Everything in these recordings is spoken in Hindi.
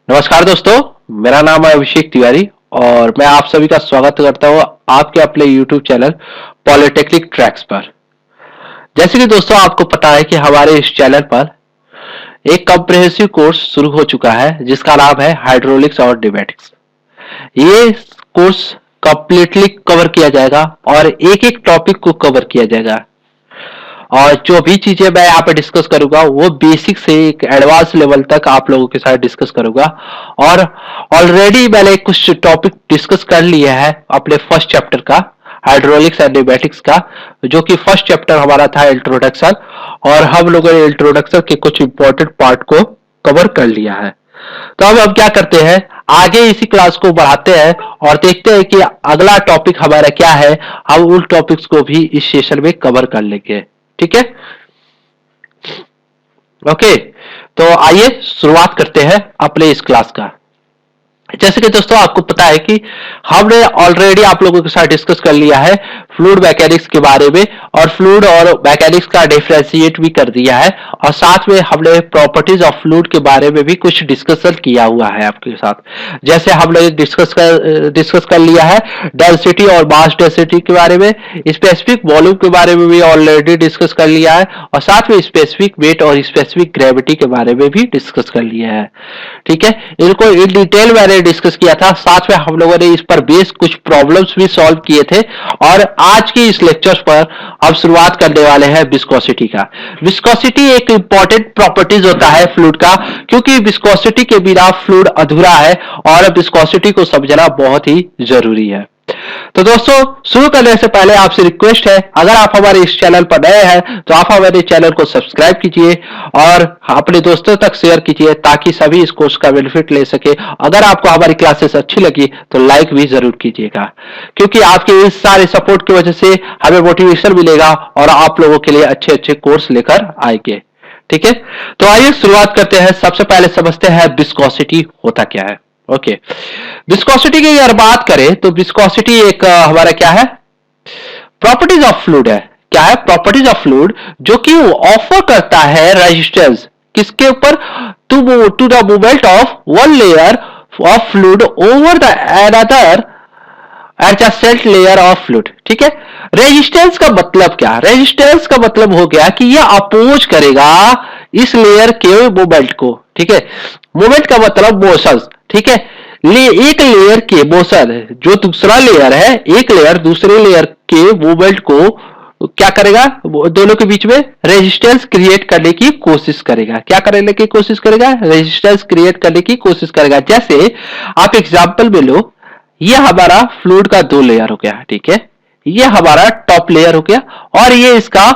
नमस्कार दोस्तों। मेरा नाम है अभिषेक तिवारी और मैं आप सभी का स्वागत करता हूँ आपके अपने YouTube चैनल पॉलिटेक्निक ट्रैक्स पर। जैसे कि दोस्तों आपको पता है कि हमारे इस चैनल पर एक कॉम्प्रिहेंसिव कोर्स शुरू हो चुका है जिसका नाम है हाइड्रोलिक्स और न्यूमेटिक्स। ये कोर्स कंप्लीटली कवर किया जाएगा और एक एक टॉपिक को कवर किया जाएगा और जो भी चीजें मैं यहाँ पे डिस्कस करूंगा वो बेसिक से एक एडवांस लेवल तक आप लोगों के साथ डिस्कस करूंगा। और ऑलरेडी मैंने कुछ टॉपिक डिस्कस कर लिया है अपने फर्स्ट चैप्टर का, हाइड्रोलिक्स एंड न्यूमेटिक्स का, जो कि फर्स्ट चैप्टर हमारा था इंट्रोडक्शन, और हम लोगों ने इंट्रोडक्शन के कुछ इंपॉर्टेंट पार्ट को कवर कर लिया है। तो अब हम क्या करते हैं, आगे इसी क्लास को बढ़ाते हैं और देखते हैं कि अगला टॉपिक हमारा क्या है। हम उन टॉपिक्स को भी इस सेशन में कवर कर लेंगे। ठीक है, ओके। तो आइए शुरुआत करते हैं अपने इस क्लास का। जैसे कि दोस्तों आपको पता है कि हमने ऑलरेडी आप लोगों के साथ डिस्कस कर लिया है फ्लूइड मैकेनिक्स के बारे में, और फ्लूइड और मैकेनिक्स का डिफरेंशिएट भी कर दिया है, और साथ में हमने प्रॉपर्टीज ऑफ फ्लूइड के बारे में भी कुछ डिस्कशन किया हुआ है आपके साथ। जैसे हमने डिस्कस कर लिया है डेंसिटी और मास डेंसिटी के बारे में, स्पेसिफिक वॉल्यूम के बारे में भी ऑलरेडी डिस्कस कर लिया है, और साथ में स्पेसिफिक वेट और स्पेसिफिक ग्रेविटी के बारे में भी डिस्कस कर लिया है। ठीक है, इनको इन डिटेल मैंने डिस्कस किया था। साथ में हम लोगों ने इस पर बेस कुछ प्रॉब्लम्स भी सॉल्व किए थे, और आज के इस लेक्चर पर हम शुरुआत करने वाले हैं विस्कोसिटी का। विस्कोसिटी एक इंपॉर्टेंट प्रॉपर्टीज होता है फ्लूइड का, क्योंकि विस्कोसिटी के बिना फ्लूइड अधूरा है और विस्कोसिटी को समझना बहुत ही जरूरी है। तो दोस्तों शुरू करने से पहले आपसे रिक्वेस्ट है, अगर आप हमारे इस चैनल पर नए हैं तो आप हमारे चैनल को सब्सक्राइब कीजिए और अपने दोस्तों तक शेयर कीजिए ताकि सभी इस कोर्स का बेनिफिट ले सके। अगर आपको हमारी क्लासेस अच्छी लगी तो लाइक भी जरूर कीजिएगा, क्योंकि आपके इस सारे सपोर्ट की वजह से हमें मोटिवेशन मिलेगा और आप लोगों के लिए अच्छे अच्छे कोर्स लेकर आएंगे। ठीक है, तो आइए शुरुआत करते हैं। सबसे पहले समझते हैं विस्कोसिटी होता क्या है। ओके, विस्कोसिटी की अगर बात करें तो विस्कोसिटी एक हमारा क्या है, प्रॉपर्टीज ऑफ फ्लूइड है। क्या है, प्रॉपर्टीज ऑफ फ्लूइड, जो कि ऑफर करता है रेजिस्टेंस किसके ऊपर, to the movement of one layer of fluid over the another adjacent layer of fluid. ठीक है, रेजिस्टेंस का मतलब क्या, रेजिस्टेंस का मतलब हो गया कि यह अपोज करेगा इस लेयर के मूवमेंट को। ठीक है, मूवमेंट का मतलब मोशन। ठीक है, एक लेयर के मोशन, जो दूसरा लेयर है, एक लेयर दूसरे लेयर के मूवमेंट को क्या करेगा, दोनों के बीच में रेजिस्टेंस क्रिएट करने की कोशिश करेगा। क्या करने की कोशिश करेगा, रेजिस्टेंस क्रिएट करने की कोशिश करेगा। जैसे आप एग्जांपल में लो, ये हमारा फ्लूइड का दो लेयर हो गया। ठीक है, ये हमारा टॉप लेयर हो गया और ये इसका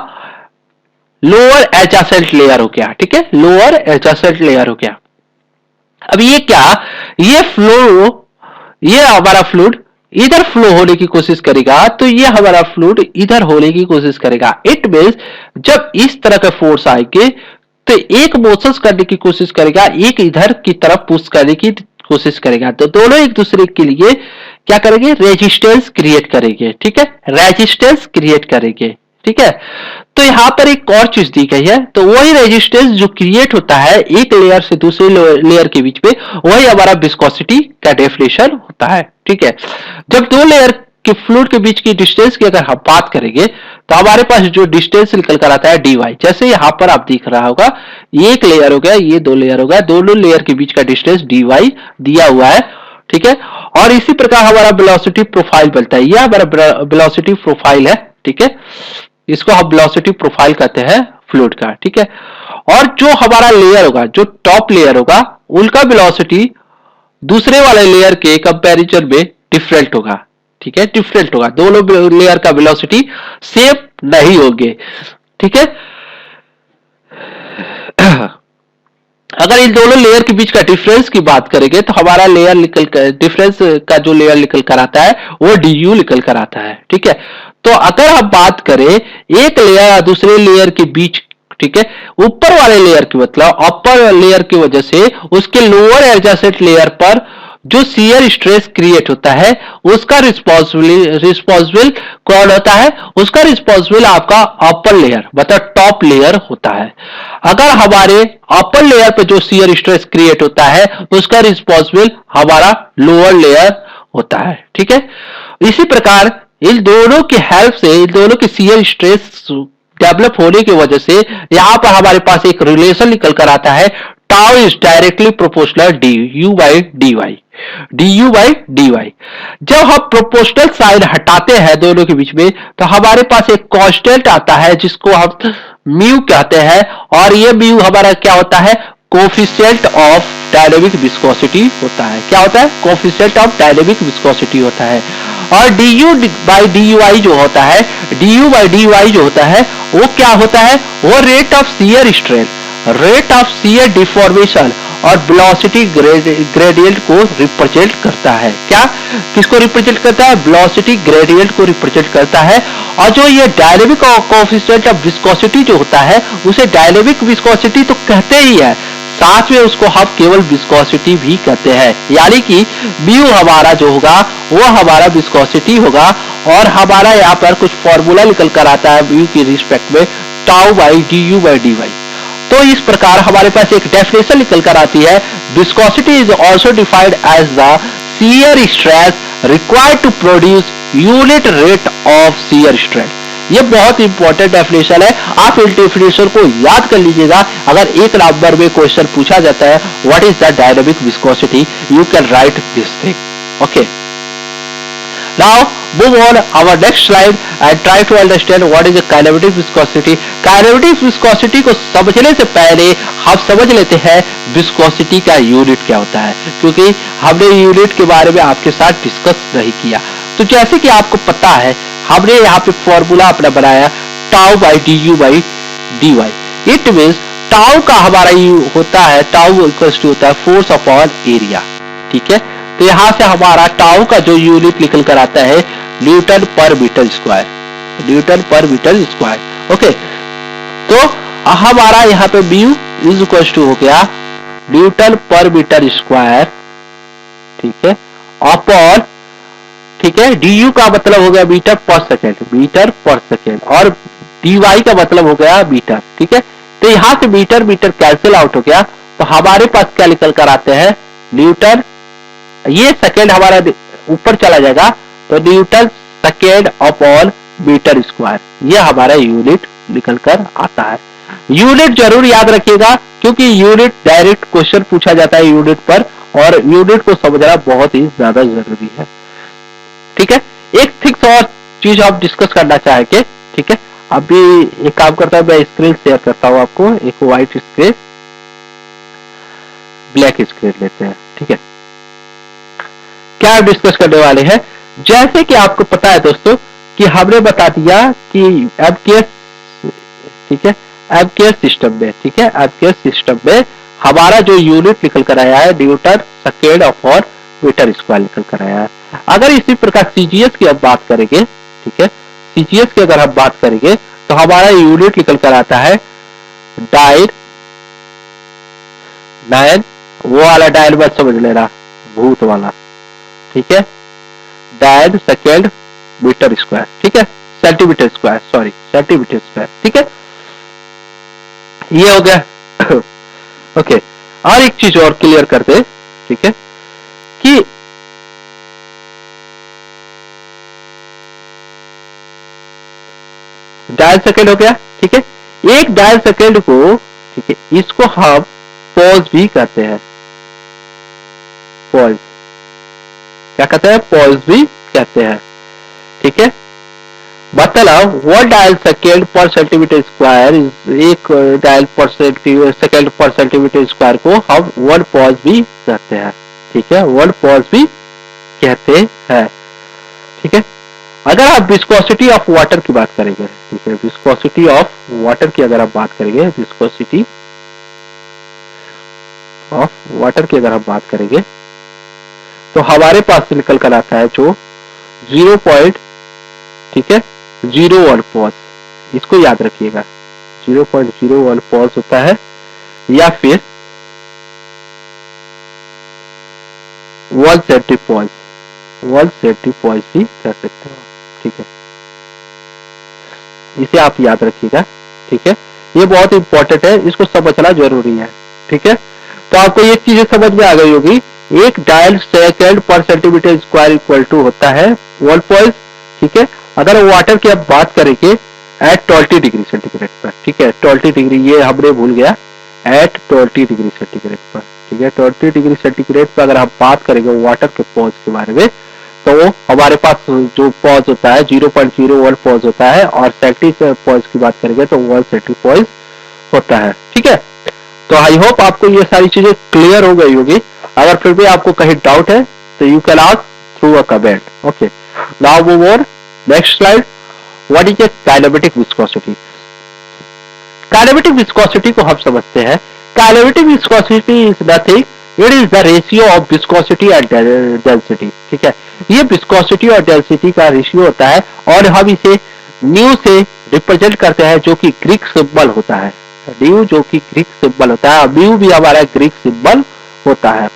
लोअर एडजेसेंट लेयर हो गया। ठीक है, लोअर एडजेसेंट लेयर हो गया। अब ये क्या, ये हमारा फ्लूइड इधर फ्लो होने की कोशिश करेगा, तो ये हमारा फ्लूइड इधर होने की कोशिश करेगा। इट मींस जब इस तरह का फोर्स आएंगे तो एक मोशन करने की कोशिश करेगा, एक इधर की तरफ पुश करने की कोशिश करेगा, तो दोनों एक दूसरे के लिए क्या करेंगे, रेजिस्टेंस क्रिएट करेंगे। ठीक है, रेजिस्टेंस क्रिएट करेंगे। ठीक है, तो यहां पर एक और चीज दी गई है, तो वही रेजिस्टेंस जो क्रिएट होता है एक लेयर से दूसरे लेयर के बीच में, वही हमारा विस्कोसिटी का डेफिनेशन होता है। ठीक है, जब दो लेयर के फ्लूइड के बीच की डिस्टेंस की अगर हम बात करेंगे तो हमारे पास जो डिस्टेंस निकल कर आता है dy। जैसे यहां पर आप देख रहा होगा, एक लेयर हो गया, ये दो लेयर हो गया, दोनों लेयर के बीच का डिस्टेंस dy दिया हुआ है। ठीक है, और इसी प्रकार हमारा वेलोसिटी प्रोफाइल बनता है, यह हमारा वेलोसिटी प्रोफाइल है। ठीक है, इसको हम वेलोसिटी प्रोफाइल कहते हैं फ्लूइड का। ठीक है, और जो हमारा लेयर होगा, जो टॉप लेयर होगा, उनका वेलोसिटी दूसरे वाले लेयर के कंपैरिजन में डिफरेंट होगा। ठीक है, डिफरेंट होगा, दोनों लेयर का वेलोसिटी सेम नहीं होंगे। ठीक है, अगर इन दोनों लेयर के बीच का डिफरेंस की बात करेंगे तो हमारा लेयर निकल कर, डिफरेंस का जो लेयर निकल कर आता है वो du निकल कर आता है। ठीक है, तो अगर हम बात करें एक लेयर दूसरे लेयर के बीच, ठीक है, ऊपर वाले लेयर की मतलब अपर लेयर की वजह से उसके लोअर एडजेसेंट लेयर पर जो शियर स्ट्रेस क्रिएट होता है उसका रिस्पॉन्सिबल कौन होता है? उसका रिस्पॉन्सिबल आपका अपर लेयर मतलब टॉप लेयर होता है। अगर हमारे अपर लेयर पे जो शियर स्ट्रेस क्रिएट होता है उसका रिस्पॉन्सिबल हमारा लोअर लेयर होता है। ठीक है, इसी प्रकार इन दोनों की हेल्प से, इन दोनों के शियर स्ट्रेस डेवलप होने की वजह से यहां पर हमारे पास एक रिलेशन निकल कर आता है, tau is directly proportional d u by d y, d u by d y. जब हम प्रोपोर्शनल साइन हटाते हैं दोनों के बीच में तो हमारे पास एक कांस्टेंट आता है जिसको हम म्यू कहते हैं, और ये म्यू हमारा क्या होता है? कोफिशिएंट ऑफ डायनेमिक विस्कोसिटी होता है। क्या होता है? कोफिशिएंट ऑफ डायनेमिक विस्कोसिटी होता है। और du बाई डी वाई जो होता है, du बाई डी वाई जो होता है वो क्या होता है? वो rate of shear strain, rate of shear deformation और वेलोसिटी ग्रेडियंट को रिप्रेजेंट करता है। क्या किसको रिप्रेजेंट करता है? वेलोसिटी ग्रेडियंट को रिप्रेजेंट करता है। और जो ये डायनेमिक कोएफिशिएंट ऑफ विस्कोसिटी जो होता है उसे डायनेमिक विस्कोसिटी तो कहते ही है, साथ में उसको हम केवल विस्कोसिटी भी कहते हैं। यानी कि म्यू हमारा जो होगा वो हमारा विस्कोसिटी होगा, और हमारा यहाँ पर कुछ फॉर्मूला निकल कर आता है म्यू की रिस्पेक्ट में, tau by d u by d y. तो इस प्रकार हमारे पास एक डेफिनेशन निकल कर आती है, viscosity is also defined as the shear stress required to produce unit rate of shear stress. ये बहुत इंपॉर्टेंट डेफिनेशन है, आप इस डेफिनेशन को याद कर लीजिएगा। अगर एक नंबर में क्वेश्चन पूछा जाता है what is the dynamic viscosity, you can write this thing. Okay, now move on our next slide and try to understand what is the kinematic viscosity। kinematic viscosity को समझने से पहले हम समझ लेते हैं विस्कोसिटी का यूनिट क्या होता है, क्योंकि हमने यूनिट के बारे में आपके साथ डिस्कस नहीं किया। तो जैसे कि आपको पता है हमने यहाँ पे फॉर्मूला अपना बनाया tau by d u by d y. It means tau का हमारा यू होता है, टाउ इक्वल्स टू होता है फोर्स अपॉन एरिया। ठीक है, तो यहां से हमारा टाउ का जो यूनिट निकल कर आता है न्यूटन पर मीटर स्क्वायर, न्यूटन पर मीटर स्क्वायर। ओके, तो हमारा यहाँ पे म्यू इज इक्वल्स टू हो गया न्यूटन पर मीटर स्क्वायर। ठीक है, अपॉन, ठीक है, डी का मतलब हो गया मीटर पर सेकेंड, मीटर पर सेकेंड, और डी वाई का मतलब हो गया मीटर। ठीक है, तो यहां से मीटर मीटर कैंसिल आउट हो गया, तो हमारे पास क्या निकल कर आते हैं न्यूटन, ये सेकेंड हमारा ऊपर चला जाएगा तो newton second upon metre square, ये हमारा यूनिट निकल कर आता है। यूनिट जरूर याद रखिएगा क्योंकि यूनिट डायरेक्ट क्वेश्चन पूछा जाता है यूनिट पर, और यूनिट को समझना बहुत ही ज्यादा जरूरी है। ठीक है, एक थिंग्स और चीज आप डिस्कस करना चाहेंगे। ठीक है, अभी एक काम करता हूं, मैं स्क्रीन शेयर करता हूं आपको, एक व्हाइट स्क्रीन, ब्लैक स्क्रीन लेते हैं। ठीक है, क्या डिस्कस करने वाले हैं, जैसे कि आपको पता है दोस्तों कि हमने बता दिया कि एमकेएस, ठीक है, एमकेएस सिस्टम में, ठीक है, एमकेएस सिस्टम में हमारा जो यूनिट निकल कर आया है newton second upon metre square निकल कर आया है। अगर इसी प्रकार सीजीएस की अब बात करेंगे, ठीक है, सीजीएस की अगर हम बात करेंगे तो हमारा यूनिट निकल कर आता है डायल 9, वो वाला डायल मत समझ लेना, भूत वाला। ठीक है, डायल सेकेंड मीटर स्क्वायर, ठीक है, centimetre square, sorry centimetre square. ठीक है, ये हो गया। ओके, और एक चीज और क्लियर कर दे, ठीक है, कि डायल सेकेंड हो गया। ठीक है, एक डायल सेकेंड को, ठीक है, इसको हम पॉज भी कहते हैं, पॉज, क्या कहते हैं, पॉज भी कहते हैं। ठीक है, मतलब 1 डायल सेकेंड पर सेंटीमीटर स्क्वायर, एक डायल पर सेकेंड पर सेंटीमीटर स्क्वायर को हम 1 पॉज भी कहते हैं। ठीक है, 1 पॉज भी कहते हैं। ठीक है, अगर आप विस्कोसिटी ऑफ वाटर की बात करेंगे, ठीक है, विस्कोसिटी ऑफ वाटर की अगर आप बात करेंगे, विस्कोसिटी ऑफ वाटर की अगर हम बात करेंगे तो हमारे पास निकल कर आता है जो 0. ठीक है, 01 पॉज, इसको याद रखिएगा, 0.01 पॉज होता है, या फिर 1 सेंटीपोज, 1 सेंटीपोज भी कर सकते हो, ठीक है, इसे आप याद रखिएगा, ठीक है, ये बहुत इंपॉर्टेंट है, इसको समझना जरूरी है, ठीक है। तो आपको ये चीजें समझ में आ गई होगी। एक डायल सेकेंड पर सेंटीमीटर स्क्वायर इक्वल टू होता है 1 पॉइंट, ठीक है। अगर वाटर की आप बात करेंगे एट 20 डिग्री सेंटीग्रेड पर, ठीक है, 20 डिग्री ये हमने भूल गया, एट 20 डिग्री सेंटीग्रेड पर, ठीक है, 20 डिग्री सेंटीग्रेड पर अगर हम बात करेंगे वाटर के पॉज के बारे में, तो हमारे पास जो पॉज होता है 0.01 पॉज होता है, और सेंटी पॉज की बात करेंगे तो 1 सेंटी पॉज होता है, ठीक है। तो आई होप आपको ये सारी चीजें क्लियर हो गई होगी। अगर फिर भी आपको कहीं डाउट है तो you can ask through a comment, okay. Now move on, next slide. What is a kinematic viscosity? Kinematic viscosity को हम समझते हैं, kinematic viscosity is nothing, it is the ratio of viscosity and density, ठीक है। ये विस्कोसिटी और डेंसिटी का रेशियो होता है, और हम इसे न्यू से रिप्रेजेंट करते हैं, जो कि ग्रीक सिंबल होता है, न्यू जो कि ग्रीक सिंबल होता है, म्यू भी हमारा ग्रीक सिंबल होता है।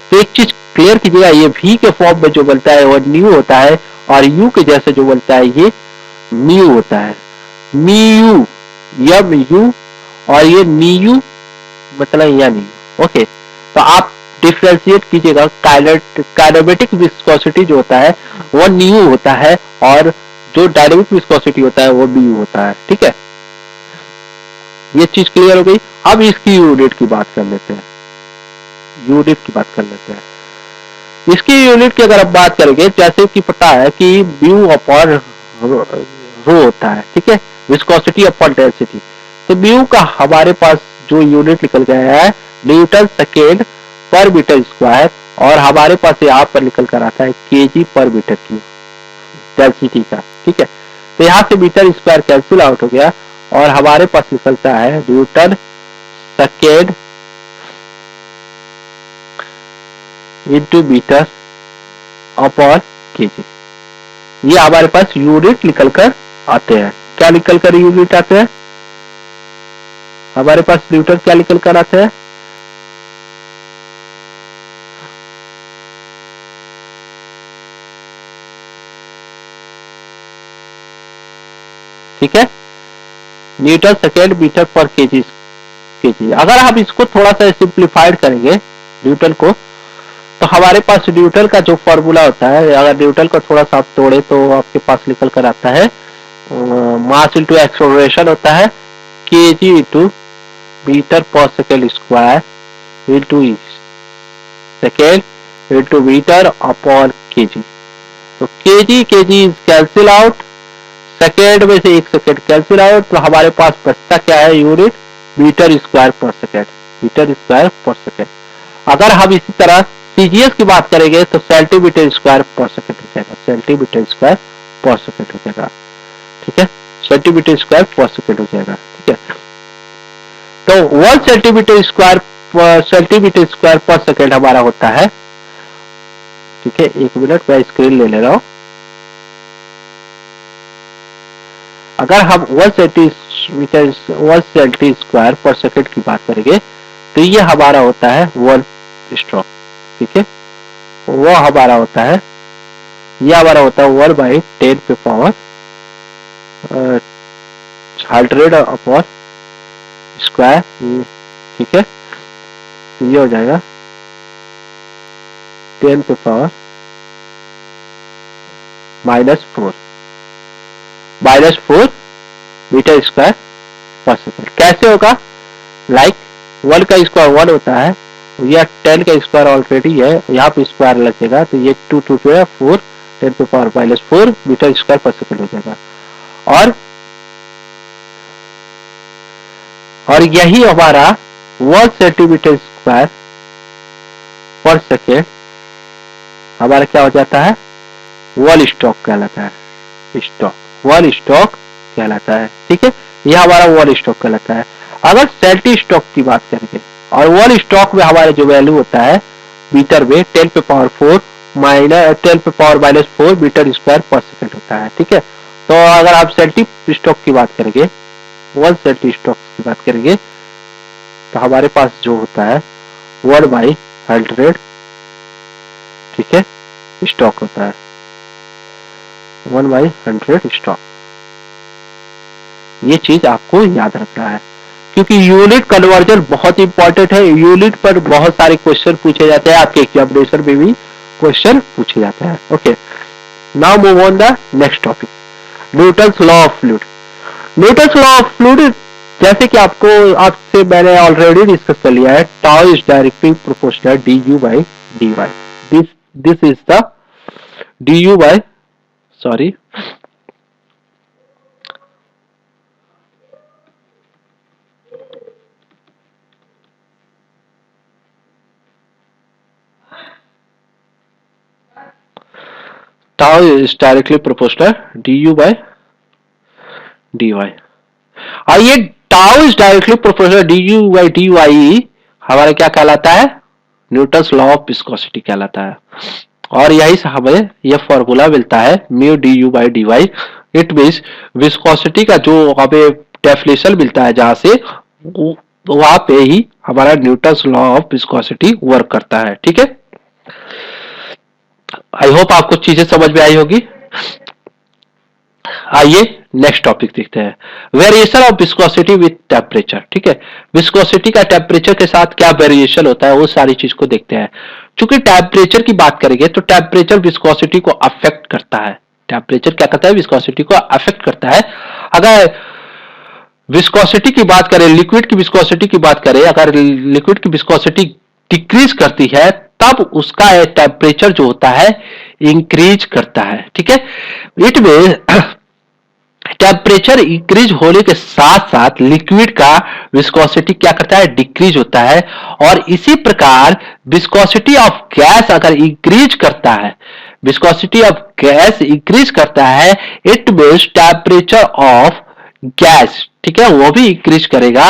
तो एक चीज क्लियर कीजिएगा, ये भी के फॉर्म में जो बनता है वो न्यू होता है, और यू के जैसे जो बनता है ये म्यू होता है, म्यू, यम यू, और ये नीयू मतलब या न्यू, ओके। तो आप डिफ्रेंशिएट कीजिएगा, काइनेमेटिक विस्कोसिटी जो होता है वो न्यू होता है, और जो डायनेमिक विस्कोसिटी होता है वो म्यू होता है, ठीक है। ये चीज क्लियर हो गई। अब इसकी यूनिट की बात कर लेते हैं, यूनिट की बात कर लेते हैं। इसकी यूनिट की अगर आप बात करेंगे, जैसे कि पता है कि म्यू अपॉन रो होता है, ठीक है, विस्कोसिटी अपॉन डेंसिटी। तो म्यू का हमारे पास जो यूनिट निकल गया है न्यूटन सेकेंड पर मीटर स्क्वायर, और हमारे पास यहाँ पर निकल कर आता है केजी पर मीटर क्यूब डेंसिटी का, ठीक है। तो यहाँ से मीटर स्क्वायर कैंसिल आउट हो गया, और हमारे पास निकलता है newton second into metre upon KG. ये हमारे पास यूनिट निकल कर आते हैं। क्या निकल कर यूनिट आते हैं हमारे पास? न्यूटन क्या निकल कर आते हैं? ठीक है, न्यूटन सेकेंड मीटर पर केजी। अगर हम इसको थोड़ा सा सिंप्लीफाइड करेंगे न्यूटन को, तो हमारे पास न्यूटन का जो फॉर्मूला होता है, अगर न्यूटन को थोड़ा सा आप तोड़े तो आपके पास निकल कर आता है मास इंटू एक्सेलरेशन होता है, केजी इंटू मीटर पर second square into second into metre upon KG. तो KG is cancel out, second में से एक सेकेंड कैंसिल आउट, तो हमारे पास बचता क्या है यूनिट? मीटर स्क्वायर पर सेकेंड, मीटर स्क्वायर पर सेकेंड। अगर हम इसी तरह सीजीएस की बात करेंगे तो सेंटीमीटर स्क्वायर पर सेकेंड हो जाएगा, सेंटीमीटर स्क्वायर पर सेकेंड हो जाएगा, ठीक है, सेंटीमीटर स्क्वायर पर सेकेंड हो जाएगा, ठीक है। तो 1 सेंटीमीटर स्क्वायर पर सेकेंड हमारा होता है, ठीक है। एक मिनट मैं स्क्रीन ले रहा हूं। अगर हम 1 सेंटी स्क्वायर पर सेकेंड की बात करेंगे तो ये हमारा होता है 1 स्ट्रोक, ठीक है, वो हमारा होता है, ये हमारा होता है 1/10 पे पावर 100 अपॉन स्क्वायर, ठीक है। तो ये हो जाएगा 10 पे पावर -4 मीटर स्क्वायर पर सेकेंड। कैसे होगा? लाइक 1 का स्क्वायर 1 होता है, या 10 का स्क्वायर ऑलरेडी है, यहाँ पे स्क्वायर लगेगा, तो ये 2 2 जो है 4, 10 पे पावर -4 मीटर स्क्वायर पर सेकेंड हो जाएगा। और यही हमारा 1 सेंटीमीटर स्क्वायर पर सेकेंड हमारा क्या हो जाता है? 1 स्ट्रोक कहलाता है, स्ट्रोक 1 स्ट्रोक कहलाता है, ठीक है, यह हमारा 1 स्ट्रोक कहलाता है। अगर सेंटी स्ट्रोक की बात करेंगे, और 1 स्ट्रोक में हमारा जो वैल्यू होता है मीटर में 10 पे पावर 4 10 पे पावर -4 मीटर स्क्वायर पर सेकेंड होता है, ठीक है। तो अगर आप सेंटी स्ट्रोक की बात करेंगे, 1 सेंटी स्ट्रोक की बात करेंगे, तो हमारे पास जो होता है 1/100 ठीक है, स्टॉक होता है 1/100 स्टॉक। ये चीज आपको याद रखना है क्योंकि यूनिट कन्वर्जन बहुत इंपॉर्टेंट है। यूनिट पर बहुत सारे क्वेश्चन पूछे जाते हैं, आपके एग्जामिनेशन में भी क्वेश्चन पूछे जाते हैं। Okay, now move on the next topic, Newton's law of fluid. Newton's law of fluid जैसे कि आपसे मैंने ऑलरेडी डिस्कस कर लिया है, tau is directly proportional du by dy। This is the du by sorry tau is directly proportional du by dy। ये tau is directly proportional du by dy हमारा क्या कहलाता है, न्यूटन्स लॉ ऑफ विस्कोसिटी कहलाता है। और यही से हमें यह फॉर्मूला मिलता है mu du by dy। It means viscosity का जो हमें डेफिनेशन मिलता है जहां से वहां पे ही हमारा Newton's law of viscosity work करता है। ठीक है, आई होप आपको चीजें समझ में आई होगी। आइए नेक्स्ट टॉपिक देखते हैं, variation of viscosity with temperature. ठीक है, विस्कोसिटी का टेम्परेचर के साथ क्या वेरिएशन होता है वो सारी चीज को देखते हैं। चूंकि टेम्परेचर की बात करेंगे तो टेम्परेचर विस्कोसिटी को अफेक्ट करता है। टेम्परेचर क्या करता है, विस्कोसिटी को अफेक्ट करता है। अगर विस्कोसिटी की बात करें, लिक्विड की विस्कोसिटी की बात करें, अगर लिक्विड की विस्कोसिटी डिक्रीज करती है तब उसका टेम्परेचर जो होता है इंक्रीज करता है। ठीक है, इट में टेम्परेचर इंक्रीज होने के साथ साथ लिक्विड का विस्कोसिटी क्या करता है, डिक्रीज होता है। और इसी प्रकार विस्कोसिटी ऑफ गैस अगर इंक्रीज करता है, विस्कोसिटी ऑफ गैस इंक्रीज करता है, it means temperature of gas, ठीक है, वो भी इंक्रीज करेगा।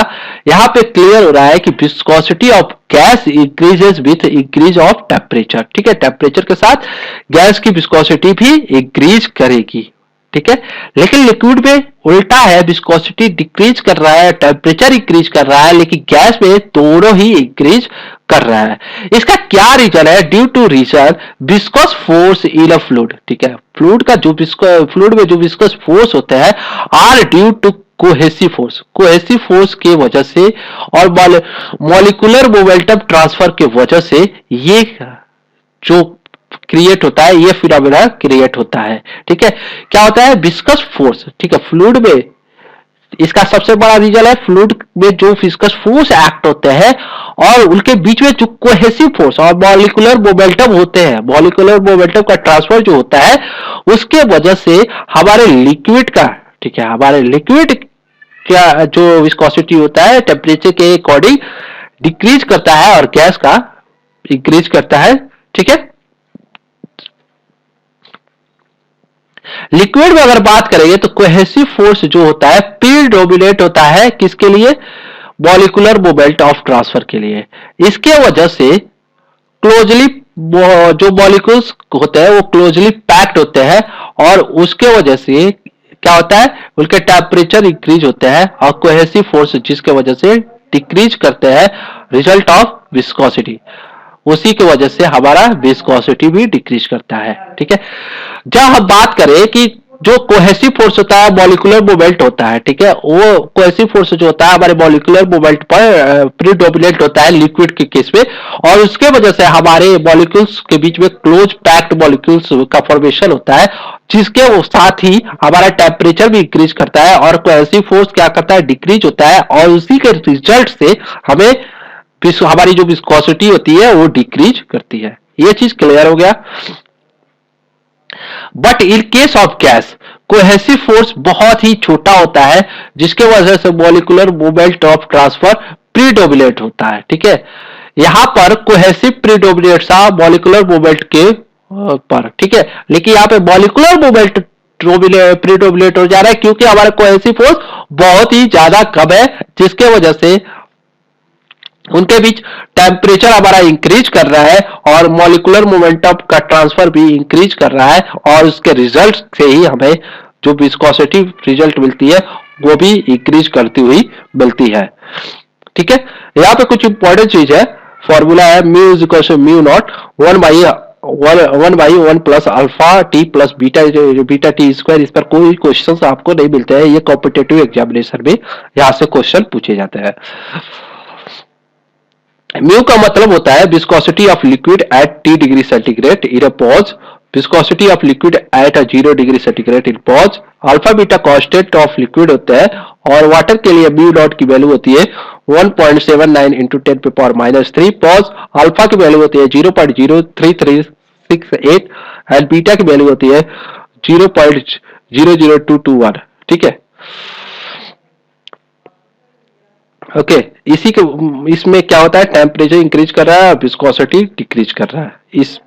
यहां पे क्लियर हो रहा है कि viscosity of gas increases with increase of temperature. ठीक है, टेम्परेचर के साथ गैस की विस्कोसिटी भी इंक्रीज करेगी। ठीक है, लेकिन लिक्विड में उल्टा है, विस्कोसिटी डिक्रीज कर रहा है, टेम्परेचर इंक्रीज कर रहा है, लेकिन गैस में दोनों ही इंक्रीज कर रहा है। इसका क्या रीजन है, due to reason viscous force in a fluid. ठीक है, फ्लूइड में जो विस्कोस फोर्स होते हैं are due to cohesive force की वजह से और मॉलिक्यूलर मोमेंटम ट्रांसफर के वजह से ये जो क्रिएट होता है, ये फिनोमेना क्रिएट होता है। ठीक है, क्या होता है, विस्कस फोर्स। ठीक है, फ्लूइड में इसका सबसे बड़ा रीजन है, फ्लूइड में जो विस्कस फोर्स एक्ट होते हैं और उनके बीच में जो कोहेसिव फोर्स और मॉलिक्यूलर मोमेंटम होते हैं, मॉलिक्यूलर मोमेंटम का ट्रांसफर जो होता है उसके वजह से हमारे लिक्विड का, ठीक है, हमारे लिक्विड का जो विस्कोसिटी होता है टेम्परेचर के अकॉर्डिंग डिक्रीज करता है और गैस का इंक्रीज करता है। ठीक है, लिक्विड में अगर बात करेंगे तो कोहेसिव फोर्स जो होता है प्रीडोमिनेट होता है किसके लिए, मॉलिक्यूलर मोमेंट ऑफ ट्रांसफर के लिए। इसके वजह से क्लोजली जो मॉलिक्यूल्स होते हैं वो क्लोजली पैक्ड होते हैं और उसके वजह से क्या होता है, उनके टेम्परेचर इंक्रीज होते हैं और कोहेसिव फोर्स जिसके वजह से डिक्रीज करते हैं, रिजल्ट ऑफ विस्कोसिटी, उसी की वजह से हमारा विस्कोसिटी भी डिक्रीज करता है। ठीक है, जब हम बात करें कि जो कोहेसिव फोर्स होता है मॉलिक्यूलर मूवमेंट होता है, ठीक है, वो कोहेसिव फोर्स जो होता है हमारे मॉलिक्यूलर मूवमेंट पर प्रीडोमिनेट होता है लिक्विड के केस में और उसके वजह से हमारे मॉलिक्यूल्स के बीच में क्लोज पैक्ड मॉलिक्यूल्स का फॉर्मेशन होता है, जिसके साथ ही हमारा टेम्परेचर भी इंक्रीज करता है और कोहेसिव फोर्स क्या करता है, डिक्रीज होता है और उसी के रिजल्ट से हमें हमारी जो विस्कोसिटी होती है वो डिक्रीज करती है। ये चीज क्लियर हो गया। But in case of gas cohesive force बहुत ही छोटा होता है जिसके वजह से molecular movement of transfer predominate होता है। ठीक है, यहां पर कोहेसिव प्रीडोमिनेट सा मॉलिक्यूलर मूवमेंट के पर। ठीक है, लेकिन यहां पे मॉलिक्यूलर मूवमेंट प्रीडोमिनेट हो जा रहा है क्योंकि हमारा कोहेसिव फोर्स बहुत ही ज्यादा कम है, जिसके वजह से उनके बीच टेम्परेचर हमारा इंक्रीज कर रहा है और मॉलिक्यूलर मोमेंटम का ट्रांसफर भी इंक्रीज कर रहा है और उसके रिजल्ट से ही हमें जो विस्कोसिटी रिजल्ट मिलती है वो भी इंक्रीज करती हुई मिलती है। ठीक है, यहाँ पे कुछ इंपॉर्टेंट चीज है, फॉर्मूला है mu is equal to mu naught 1 one by one plus alpha t plus beta t square, इस पर कोई क्वेश्चन आपको नहीं मिलते हैं, ये कॉम्पिटेटिव एग्जामिनेशन में यहाँ से क्वेश्चन पूछे जाते हैं। म्यू का मतलब होता है viscosity of liquid at T degree centigrade in a pause, viscosity of liquid at 0 degree centigrade in pause. Alpha beta constant of liquid होता है, और वाटर के लिए म्यू नॉट की वैल्यू होती है 1.79 इंटू 10⁻³ पॉज। अल्फा की वैल्यू होती है 0.03368 एंड बीटा की वैल्यू होती है 0.00221। ठीक है, ओके इसी के इसमें क्या होता है, टेम्परेचर इंक्रीज कर रहा है, विस्कोसिटी डिक्रीज कर रहा है, इस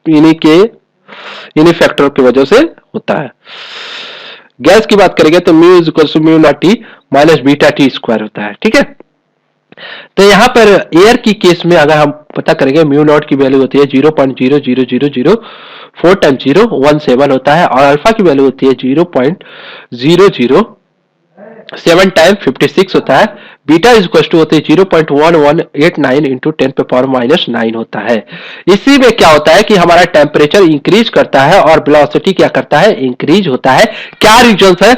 इन्हीं फैक्टर की वजह से होता है। गैस की बात करेंगे तो mu is equal to mu naught t minus beta t square होता है। ठीक है, तो यहां पर एयर की केस में अगर हम पता करेंगे म्यू नॉट की वैल्यू होती है 0.00004 टाइम 017 होता है, और अल्फा की वैल्यू होती है 0.007 टाइम 56 होता है। बीटा इज इक्वल टू होते हैं 0.1189 इंटू 10⁻⁹ होता है। इसी में क्या होता है कि हमारा टेम्परेचर इंक्रीज करता है और वेलोसिटी क्या करता है, इंक्रीज होता है। क्या रीजन है,